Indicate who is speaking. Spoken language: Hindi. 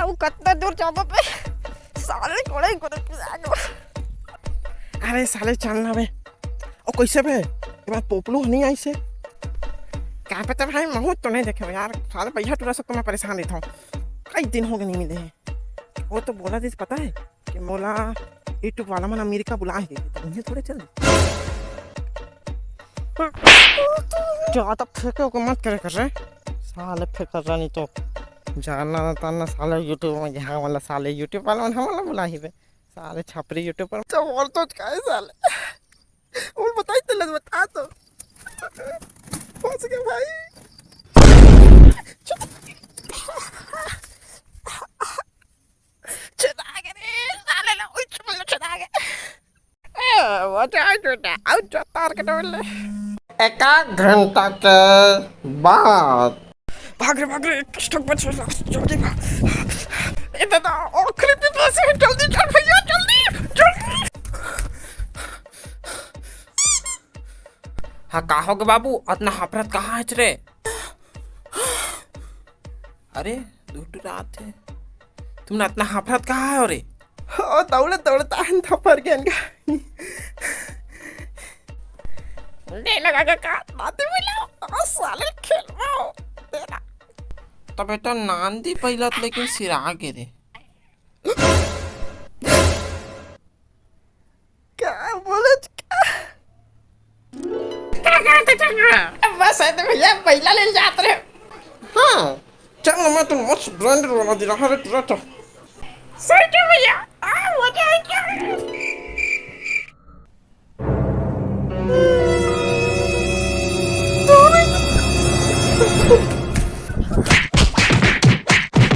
Speaker 1: जाऊँ कितना दूर जाऊँ पे साले कोड़े कोड़े
Speaker 2: अरे साले चलना बे और कैसे बे ये बात पोपलू नहीं आई से क्या पता भाई महूत तो नहीं देखे यार साले पैसा टूरा सब तो मैं परेशान रहता हूँ कई दिन हो गए नहीं मिले हैं वो तो बोला थी पता है कि बोला यूट्यूब वाला मन अमेरिका बुला है तो उन्हें थोड़े चल ज़्यादा फेंके को मत करे कर रहे साले फेंक रहा नहीं तो जाना ताना साले यूट्यूब में यहाँ वाला साले यूट्यूब वाला हमारा बुला ही बे साले छपरी यूट्यूब पर तो और तो क्या है साले और बताई तो लग बता तो फंस गया भाई चला गए साले ला उच बोलो चला गए वो जाए आउट जा तार के डोले एक घंटा के बाद भाग रे स्टॉक बच जल्दी भाग ये दादा आखिरी पे बस है जल्दी चल भैया जल्दी
Speaker 3: हाँ कहा होगे बाबू इतना हफरत कहाँ है रे अरे दूर रात है तुमने इतना हफरत कहाँ है अरे
Speaker 2: ओ दौड़ता है थप्पड़ के इनका
Speaker 1: ले लगा का बातें मिलाओ साले खेलवाओ तेरा
Speaker 3: तो बेटा नांदी पहिला लेकिन सिरा के रे
Speaker 2: क्या बोले
Speaker 1: बस है तो भैया पहला ले जाते रहे
Speaker 2: हाँ चल मैं तो मस्त ब्रांडेड वाला दिला है तुरंत
Speaker 1: सही क्यों भैया मजा आ गया